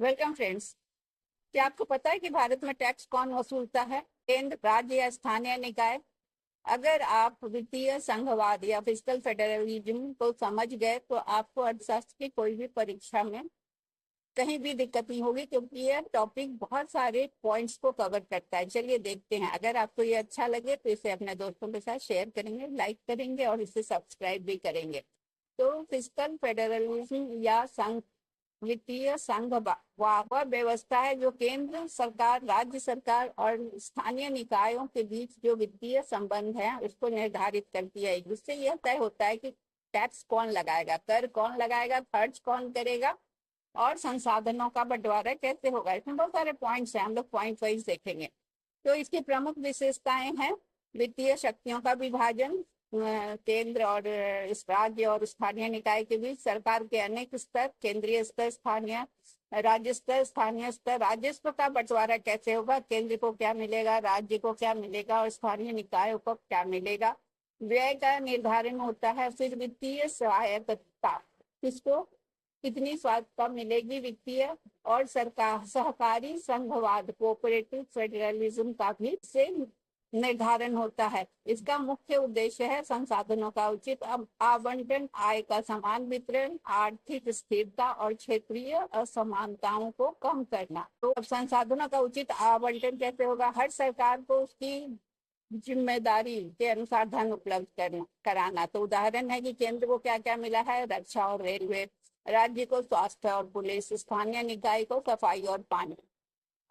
Welcome friends. क्या आपको पता है कि भारत में टैक्स कौन वसूलता है? केंद्र, राज्य या स्थानीय निकाय? अगर आप वित्तीय संघवाद या फिस्कल फेडरलिज्म को समझ गए तो आपको अर्थशास्त्र की कोई भी परीक्षा में कहीं भी दिक्कत नहीं होगी, क्योंकि यह टॉपिक बहुत सारे पॉइंट्स को कवर करता है। चलिए देखते हैं। अगर आपको ये अच्छा लगे तो इसे अपने दोस्तों के साथ शेयर करेंगे, लाइक करेंगे और इसे सब्सक्राइब भी करेंगे। तो फिस्कल फेडरलिज्म या संघ वित्तीय संघ वह व्यवस्था है जो केंद्र सरकार, राज्य सरकार और स्थानीय निकायों के बीच जो वित्तीय संबंध है उसको निर्धारित करती है। जिससे यह तय होता है कि टैक्स कौन लगाएगा, कर कौन लगाएगा, खर्च कौन करेगा और संसाधनों का बंटवारा कैसे होगा। इसमें बहुत सारे पॉइंट्स हैं, हम लोग पॉइंट वाइज देखेंगे। तो इसकी प्रमुख विशेषताएं हैं: वित्तीय शक्तियों का विभाजन, केंद्र और इस राज्य और स्थानीय निकाय के बीच, सरकार के अनेक स्तर, केंद्रीय स्तर, स्थानीय, राज्य स्तर, स्थानीय स्तर, राजस्व का बंटवारा कैसे होगा, केंद्र को क्या मिलेगा, राज्य को क्या मिलेगा और स्थानीय निकायों को क्या मिलेगा, व्यय का निर्धारण होता है। फिर वित्तीय सहायता, किसको कितनी स्वायत्तता मिलेगी, वित्तीय और सरकार सहकारी संघवाद, कोऑपरेटिव फेडरलिज्म का भी से निर्धारण होता है। इसका मुख्य उद्देश्य है संसाधनों का उचित आवंटन, आय का समान वितरण, आर्थिक स्थिरता और क्षेत्रीय असमानताओं को कम करना। तो अब संसाधनों का उचित आवंटन कैसे होगा? हर सरकार को उसकी जिम्मेदारी के अनुसार धन उपलब्ध कराना। तो उदाहरण है कि केंद्र को क्या क्या मिला है: रक्षा और रेलवे, राज्य को स्वास्थ्य और पुलिस, स्थानीय निकाय को सफाई और पानी।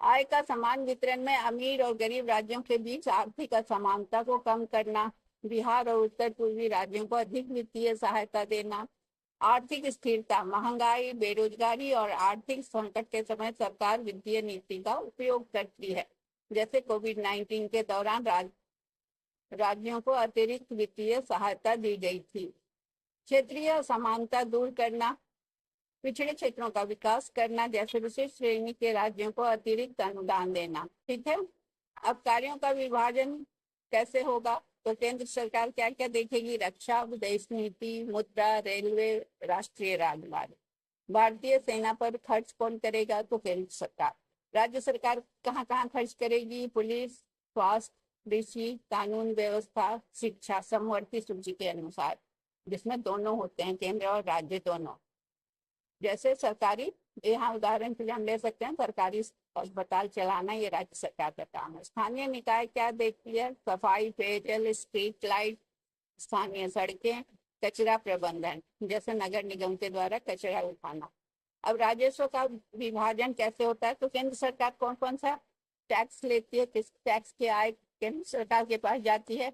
आय का समान वितरण में अमीर और गरीब राज्यों के बीच आर्थिक असमानता को कम करना, बिहार और उत्तर पूर्वी राज्यों को अधिक वित्तीय सहायता देना। आर्थिक स्थिरता, महंगाई, बेरोजगारी और आर्थिक संकट के समय सरकार वित्तीय नीति का उपयोग करती है। जैसे कोविड-19 के दौरान राज्यों को अतिरिक्त वित्तीय सहायता दी गई थी। क्षेत्रीय असमानता दूर करना, पिछड़े क्षेत्रों का विकास करना, जैसे विशेष श्रेणी के राज्यों को अतिरिक्त अनुदान देना। ठीक है। अब कार्यों का विभाजन कैसे होगा? तो केंद्र सरकार क्या क्या देखेगी: रक्षा, विदेश नीति, मुद्रा, रेलवे, राष्ट्रीय राजमार्ग। भारतीय सेना पर खर्च कौन करेगा? तो केंद्र सरकार। राज्य सरकार कहाँ कहाँ खर्च करेगी? पुलिस, स्वास्थ्य, कृषि, कानून व्यवस्था, शिक्षा, समवर्ती सूची के अनुसार, जिसमें दोनों होते हैं, केंद्र और राज्य दोनों। जैसे सरकारी, यहाँ उदाहरण के लिए हम ले सकते हैं, सरकारी अस्पताल चलाना ये राज्य सरकार का काम है। स्थानीय निकाय क्या देखती है? सफाई, पेयजल, स्ट्रीट लाइट, स्थानीय सड़कें, कचरा प्रबंधन, जैसे नगर निगम के द्वारा कचरा उठाना। अब राजस्व का विभाजन कैसे होता है? तो केंद्र सरकार कौन कौन सा टैक्स लेती है, किस टैक्स की आय केंद्र सरकार के पास जाती है?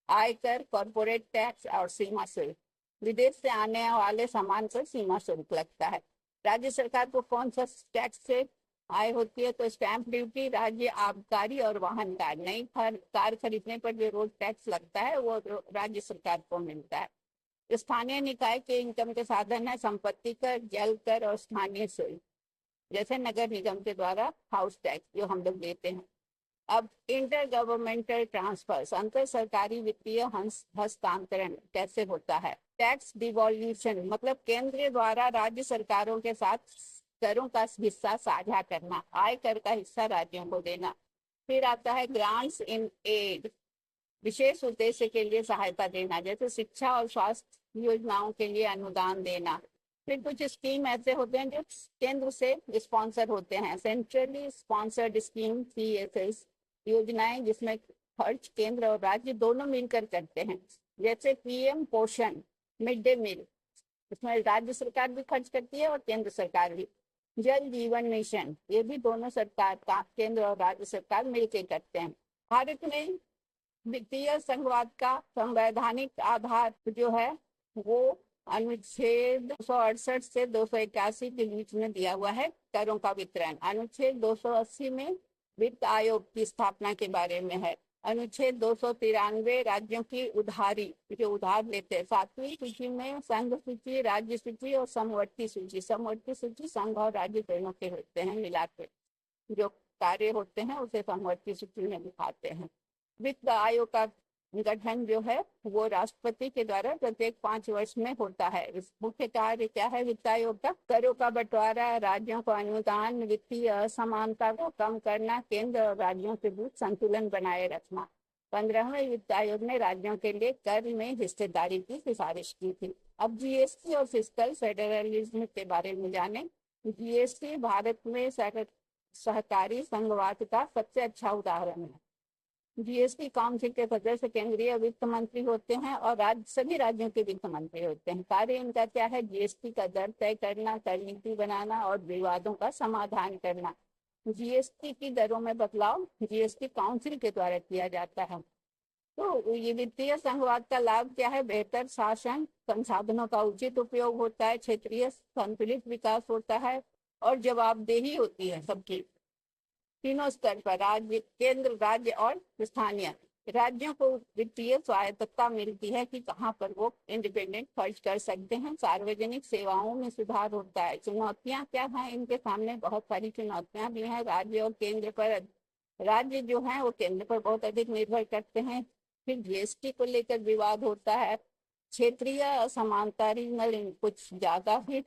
आयकर, कॉर्पोरेट टैक्स और सीमा शुल्क। विदेश से आने वाले सामान पर सीमा शुल्क लगता है। राज्य सरकार को कौन सा टैक्स से आय होती है? तो स्टैंप ड्यूटी, राज्य आबकारी और वाहन कार। नई कार खरीदने पर जो रोड टैक्स लगता है वो राज्य सरकार को मिलता है। स्थानीय निकाय के इनकम के साधन है संपत्ति कर, जल कर और स्थानीय शुल्क, जैसे नगर निगम के द्वारा हाउस टैक्स जो हम लोग देते हैं। अब इंटर गवर्नमेंटल ट्रांसफर, अंतर सरकारी वित्तीय हस्तांतरण कैसे होता है? टैक्स डिवॉल्यूशन, मतलब केंद्र द्वारा राज्य सरकारों के साथ करों का हिस्सा साझा करना, आय कर का हिस्सा राज्यों को देना। फिर आता है ग्रांट्स इन एड, विशेष उद्देश्य के लिए सहायता देना, जैसे शिक्षा और स्वास्थ्य योजनाओं के लिए अनुदान देना। फिर कुछ स्कीम ऐसे होते हैं जो केंद्र से स्पॉन्सर होते हैं, सेंट्रली स्पॉन्सर्ड स्कीम, CSS योजनाएं, जिसमें खर्च केंद्र और राज्य दोनों मिलकर करते हैं। जैसे PM पोषण, मिड डे मील, इसमें राज्य सरकार भी खर्च करती है और केंद्र सरकार भी। जल जीवन मिशन, ये भी दोनों सरकार का, केंद्र और राज्य सरकार मिलकर करते हैं। भारत में वित्तीय संघवाद का संवैधानिक आधार जो है वो अनुच्छेद 268 से 281 के बीच में दिया हुआ है। करों का वितरण अनुच्छेद 280 में वित्त आयोग की स्थापना के बारे में है। अनुच्छेद 293 राज्यों की उधारी, जो उधार लेते हैं। 7वीं सूची में संघ सूची, राज्य सूची और समवर्ती सूची। समवर्ती सूची संघ और राज्य दोनों के होते हैं, मिलाकर जो कार्य होते हैं उसे समवर्ती सूची में दिखाते हैं। वित्त आयोग का गठन जो है वो राष्ट्रपति के द्वारा प्रत्येक 5 वर्ष में होता है। इस मुख्य कार्य क्या है वित्त आयोग का? करों का बंटवारा, राज्यों को अनुदान, वित्तीय असमानता को कम करना, केंद्र और राज्यों के बीच संतुलन बनाए रखना। 15वें वित्त आयोग ने राज्यों के लिए कर में हिस्सेदारी की सिफारिश की थी। अब जीएसटी और फिस्कल फेडरलिज्म के बारे में जाने। जीएसटी भारत में सहकारी संघवाद का सबसे अच्छा उदाहरण है। जीएसटी काउंसिल के सदस्य केंद्रीय वित्त मंत्री होते हैं और सभी राज्यों के वित्त मंत्री होते हैं। कार्य इनका क्या है? जीएसटी का दर तय करना, कर नीति बनाना और विवादों का समाधान करना। जीएसटी की दरों में बदलाव जीएसटी काउंसिल के द्वारा किया जाता है। तो ये वित्तीय संघवाद का लाभ क्या है? बेहतर शासन, संसाधनों का उचित उपयोग होता है, क्षेत्रीय संतुलित विकास होता है और जवाबदेही होती है सबकी तीनों स्तर पर, राज्य, केंद्र, राज्य और स्थानीय। राज्यों को वित्तीय स्वायत्तता मिलती है कि कहाँ पर वो इंडिपेंडेंट खर्च कर सकते हैं। सार्वजनिक सेवाओं में सुधार होता है। चुनौतियां क्या हैं इनके सामने? बहुत सारी चुनौतियां भी हैं राज्य और केंद्र पर। राज्य जो है वो केंद्र पर बहुत अधिक निर्भर करते हैं। फिर जीएसटी को लेकर विवाद होता है। क्षेत्रीय असमानता, रीजनल कुछ ज्यादा ही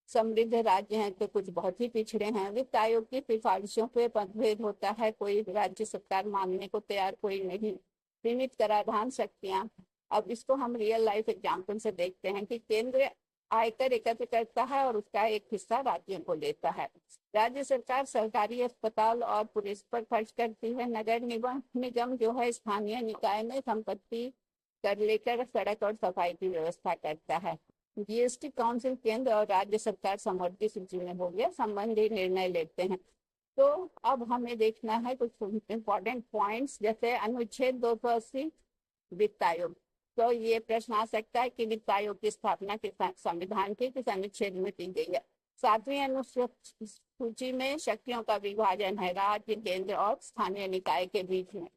समृद्ध राज्य हैं तो कुछ बहुत ही पिछड़े हैं। वित्त आयोग की सिफारिशों पे मतभेद होता है, कोई राज्य सरकार मानने को तैयार, कोई नहीं। सीमित कराधान शक्तियां, अब इसको हम रियल लाइफ एग्जाम्पल से देखते हैं कि केंद्र आयकर एकत्र करता है और उसका एक हिस्सा राज्यों को देता है। राज्य सरकार सरकारी अस्पताल और पुलिस पर खर्च करती है। नगर निगम जो है स्थानीय निकाय में संपत्ति कर लेकर सड़क और सफाई की व्यवस्था करता है। जीएसटी काउंसिल केंद्र और राज्य सरकार समवर्ती सूची में हो गया, संबंधी निर्णय लेते हैं। तो अब हमें देखना है कुछ इंपॉर्टेंट पॉइंट्स, जैसे अनुच्छेद 280 वित्त आयोग। तो ये प्रश्न आ सकता है कि वित्त आयोग की स्थापना किस संविधान के किस अनुच्छेद में की गई है? 7वीं अनुसूची में शक्तियों का विभाजन है राज्य, केंद्र और स्थानीय निकाय के बीच में।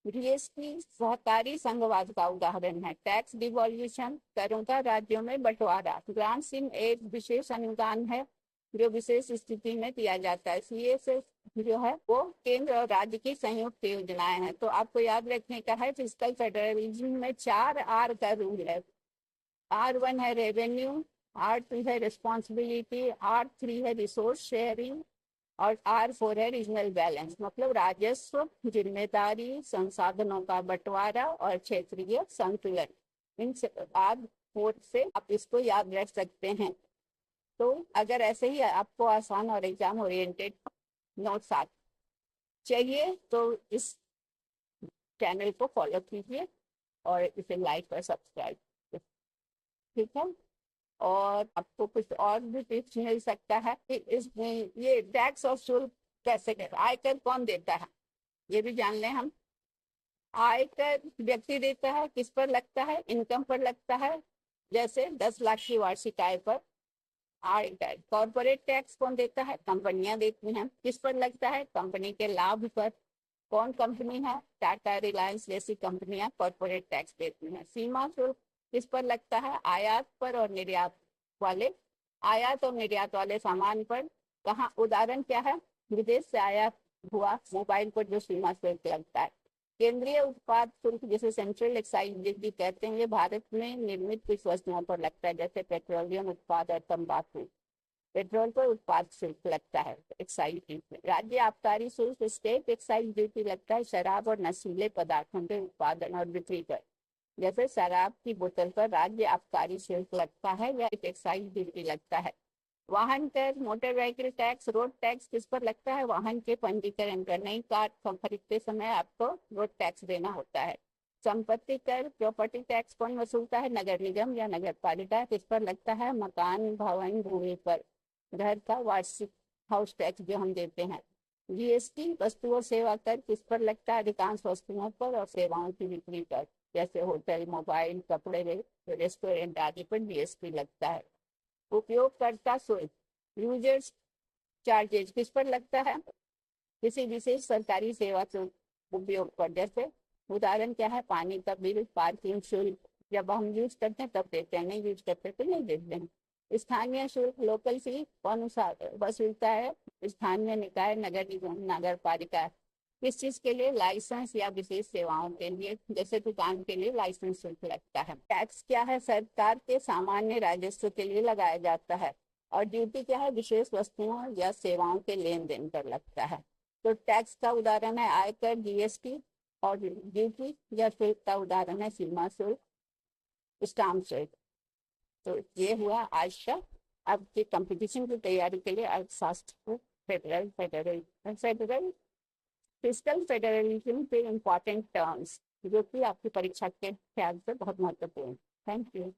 जीएसटी सहकारी संघवाद का उदाहरण है। टैक्स डिवॉल्यूशन, करों का राज्यों में बंटवारा। ग्रांट्स इन एड, विशेष अनुदान है जो विशेष स्थिति में दिया जाता है। सीएसएस जो है वो केंद्र और राज्य की संयुक्त योजनाएं हैं। तो आपको याद रखने का है फिस्कल फेडरलिज्म में 4 आर का रूल है। R1 है रेवेन्यू, R2 है रिस्पॉन्सिबिलिटी, R3 है रिसोर्स शेयरिंग और R4 है रीजनल बैलेंस। मतलब राजस्व, जिम्मेदारी, संसाधनों का बंटवारा और क्षेत्रीय संतुलन। इन R4 से आप इसको याद रख सकते हैं। तो अगर ऐसे ही आपको आसान और एग्जाम ओरिएंटेड नोट्स चाहिए तो इस चैनल को फॉलो कीजिए और इसे लाइक और सब्सक्राइब, ठीक है। और आपको कुछ और भी टिप्स मिल सकता है कि इसमें ये टैक्स और शुल्क कैसे करता, आयकर कौन देता है ये भी जान लें हम। आयकर व्यक्ति देता है, किस पर लगता है? इनकम पर लगता है। जैसे 10 लाख की वार्षिक आय पर आयकर। कॉर्पोरेट टैक्स कौन देता है? कंपनियां देती हैं। किस पर लगता है? कंपनी के लाभ पर। कौन कंपनी है? टाटा, रिलायंस जैसी कंपनियां कॉर्पोरेट टैक्स देती हैं। सीमा शुल्क किस पर लगता है? आयात पर और निर्यात वाले, आयात और निर्यात वाले सामान पर। कहाँ? उदाहरण क्या है? विदेश से आयात हुआ मोबाइल पर जो सीमा शुल्क लगता है। केंद्रीय उत्पाद शुल्क जिसे सेंट्रल एक्साइज ड्यूटी कहते हैं, ये भारत में निर्मित कुछ वस्तुओं पर लगता है, जैसे पेट्रोलियम उत्पाद और तंबाकू। पेट्रोल पर उत्पाद शुल्क लगता है एक्साइज ड्यूटी। राज्य आबकारी शुल्क स्टेट एक्साइज ड्यूटी लगता है शराब और नशीले पदार्थों के उत्पादन और बिक्री पर। जैसे शराब की बोतल पर राज्य आबकारी शुल्क लगता है या एक्साइज ड्यूटी लगता है। वाहन कर, motor vehicle tax, road tax किस पर लगता है? वाहन के पंजीकरण पर। नई कार खरीदते समय आपको रोड टैक्स देना होता है। संपत्ति कर, प्रॉपर्टी टैक्स कौन वसूलता है? नगर निगम या नगर पालिका। किस पर लगता है? मकान, भवन, भूमि पर। घर का वार्षिक हाउस टैक्स जो हम देते हैं। जीएसटी वस्तु और सेवा कर किस पर लगता है? अधिकांश वस्तुओं पर और सेवाओं की बिक्री पर, जैसे होटल, मोबाइल, कपड़े, रेस्टोरेंट आदि पर जीएसटी लगता है। उपयोगकर्ता शुल्क, यूजर्स चार्जेज किस पर लगता है? किसी विशेष सरकारी सेवा से उपयोग पर। जैसे उदाहरण क्या है? पानी का बिल, पार्किंग शुल्क। जब हम यूज करते हैं तब देते हैं, नहीं यूज करते तो नहीं देते हैं। स्थानीय शुल्क, लोकल फी कौन वसूलता है? स्थानीय निकाय, नगर निगम, नगर पालिका। किस चीज के लिए? लाइसेंस या विशेष सेवाओं के लिए, जैसे दुकान के लिए लाइसेंस शुल्क लगता है। टैक्स क्या है? सरकार के सामान्य राजस्व के लिए लगाया जाता है। और ड्यूटी क्या है? विशेष वस्तुओं या सेवाओं के लेन देन पर लगता है। तो टैक्स का उदाहरण है आयकर, जीएसटी। और ड्यूटी या शुल्क का उदाहरण है सीमा शुल्क, स्टाम्प शुल्क। तो ये हुआ आज का। आपके कंपटीशन की तैयारी के लिए अर्थशास्त्र को federal federal federal physical federalism पे इम्पॉर्टेंट टर्म्स जो कि आपकी परीक्षा के ख्याल से बहुत महत्वपूर्ण। Thank you.